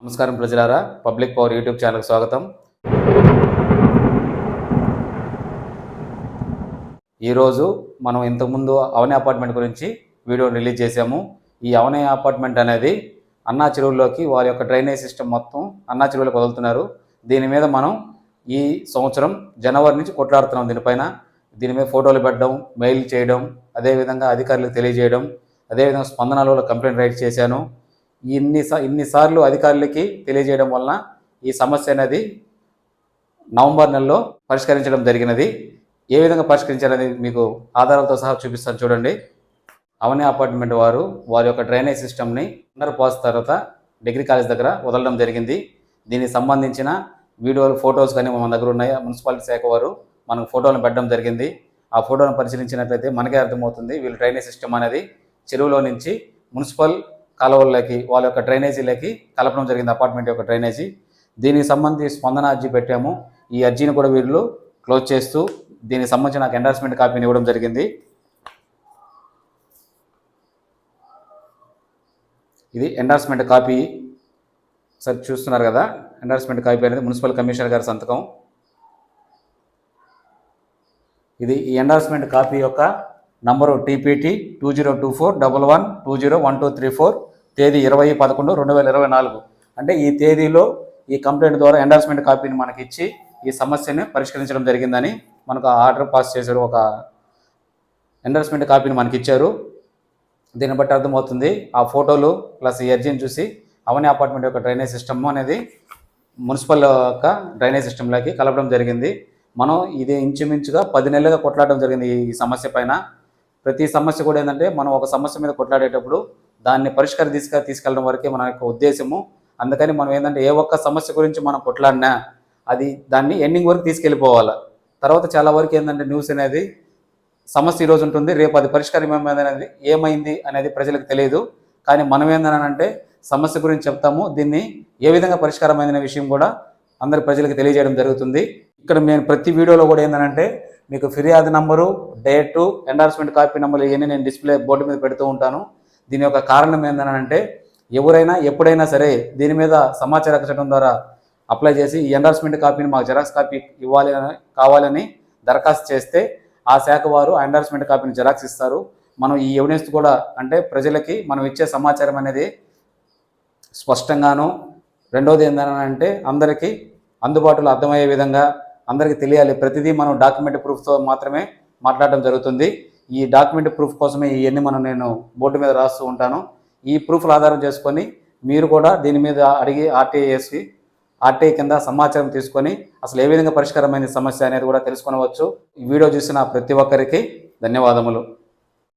నమస్కారం ప్రజలారా, public power YouTube ఛానల్కి స్వాగతం. ఈరోజు మనం ఇంతకుముందు అవని అపార్ట్మెంట్ గురించి వీడియో రిలీజ్ చేశాము. ఈ అవని అపార్ట్మెంట్ అనేది అన్నా చెరువుల్లోకి వారి యొక్క డ్రైనేజ్ సిస్టమ్ మొత్తం అన్నా చెరువులకు వదులుతున్నారు. దీని మీద మనం ఈ సంవత్సరం జనవరి నుంచి కొట్లాడుతున్నాం. దీని మీద ఫోటోలు పెట్టడం, మెయిల్ చేయడం, అదేవిధంగా అధికారులకు తెలియజేయడం, అదేవిధంగా స్పందనలో కంప్లైంట్ రైట్ చేశాను. ఇన్నిసార్లు అధికారులకి తెలియజేయడం వలన ఈ సమస్య అనేది నవంబర్ నెలలో పరిష్కరించడం జరిగినది. ఏ విధంగా పరిష్కరించారనేది మీకు ఆధారాలతో సహా చూపిస్తాను చూడండి. అవని అపార్ట్మెంట్ వారి యొక్క డ్రైనేజ్ సిస్టమ్ని అండర్ పాస్ తర్వాత డిగ్రీ కాలేజ్ దగ్గర వదలడం జరిగింది. దీనికి సంబంధించిన వీడియోలు, ఫొటోస్ కానీ మన దగ్గర ఉన్నాయి. మున్సిపాలిటీ శాఖ వారు మనకు ఫోటోలను పెట్టడం జరిగింది. ఆ ఫోటోలను పరిశీలించినట్లయితే మనకే అర్థమవుతుంది వీళ్ళు డ్రైనేజ్ సిస్టమ్ అనేది చెరువులో నుంచి మున్సిపల్ కాలువల్లోకి వాళ్ళ యొక్క డ్రైనేజీలకి కలపడం జరిగింది, అపార్ట్మెంట్ యొక్క డ్రైనేజీ. దీనికి సంబంధించి స్పందన అర్జీ పెట్టాము. ఈ అర్జీని కూడా వీళ్ళు క్లోజ్ చేస్తూ దీనికి సంబంధించి నాకు ఎండార్స్మెంట్ కాపీని ఇవ్వడం జరిగింది. ఇది ఎండార్స్మెంట్ కాపీ. సరే చూస్తున్నారు కదా, ఎండార్స్మెంట్ కాపీ అనేది మున్సిపల్ కమిషనర్ గారి సంతకం. ఇది ఈ ఎండార్స్మెంట్ కాపీ యొక్క నంబరు TPT 202411201234, తేదీ 20/11/2024. అంటే ఈ తేదీలో ఈ కంప్లైంట్ ద్వారా ఎండార్స్మెంట్ కాపీని మనకి ఇచ్చి ఈ సమస్యను పరిష్కరించడం జరిగిందని మనకు ఆర్డర్ పాస్ చేశారు. ఒక ఎండార్స్మెంట్ కాపీని మనకి ఇచ్చారు. దీన్ని బట్టి అర్థమవుతుంది. ఆ ఫోటోలు ప్లస్ ఈ అర్జీని చూసి అవని అపార్ట్మెంట్ యొక్క డ్రైనేజ్ సిస్టమ్ అనేది మున్సిపల్ యొక్క డ్రైనేజ్ సిస్టంలోకి కలపడం జరిగింది. మనం ఇది ఇంచుమించుగా 10 నెలలుగా కొట్లాడడం జరిగింది ఈ సమస్య పైన. ప్రతి సమస్య కూడా ఏంటంటే మనం ఒక సమస్య మీద కొట్లాడేటప్పుడు దాన్ని తీసుకెళ్ళడం వరకే మన యొక్క ఉద్దేశము. అందుకని మనం ఏంటంటే ఏ ఒక్క సమస్య గురించి మనం కొట్లాడినా దాన్ని ఎండింగ్ వరకు తీసుకెళ్ళిపోవాలి. తర్వాత చాలా వరకు ఏంటంటే న్యూస్ అనేది సమస్య ఈరోజు ఉంటుంది, రేపు అది పరిష్కారం ఏమైంది అనేది ప్రజలకు తెలియదు. కానీ మనం ఏంటంటే సమస్య గురించి చెప్తాము, దీన్ని ఏ విధంగా పరిష్కారమైన విషయం కూడా అందరి ప్రజలకు తెలియజేయడం జరుగుతుంది. ఇక్కడ నేను ప్రతి వీడియోలో కూడా ఏంటంటే మీకు ఫిర్యాదు నంబరు, డేటు, ఎండార్స్మెంట్ కాపీ నెంబర్లు ఇవన్నీ నేను డిస్ప్లే బోర్డు మీద పెడుతూ ఉంటాను. దీని యొక్క కారణం ఏంటంటే ఎవరైనా ఎప్పుడైనా సరే దీని మీద సమాచార హక్కు చట్టం ద్వారా అప్లై చేసి ఈ ఎండార్స్మెంట్ కాపీని మాకు జెరాక్స్ కాపీ కావాలని దరఖాస్తు చేస్తే ఆ శాఖ వారు ఆ ఎండార్స్మెంట్ కాపీని జెరాక్స్ ఇస్తారు. మనం ఈ ఎవిడెన్స్ కూడా అంటే ప్రజలకి మనం ఇచ్చే సమాచారం అనేది స్పష్టంగాను, రెండోది ఏంటంటే అందరికీ అందుబాటులో అర్థమయ్యే విధంగా అందరికీ తెలియాలి. ప్రతిదీ మనం డాక్యుమెంట్ ప్రూఫ్తో మాత్రమే మాట్లాడడం జరుగుతుంది. ఈ డాక్యుమెంట్ ప్రూఫ్ కోసమే ఇవన్నీ నేను బోర్డు మీద రాస్తూ ఉంటాను. ఈ ప్రూఫ్ల ఆధారం చేసుకొని మీరు కూడా దీని మీద అడిగి ఆర్టీఐ కింద సమాచారం తీసుకొని అసలు ఏ విధంగా పరిష్కారమైన సమస్య అనేది కూడా తెలుసుకొనవచ్చు. ఈ వీడియో చూసిన ప్రతి ఒక్కరికి ధన్యవాదములు.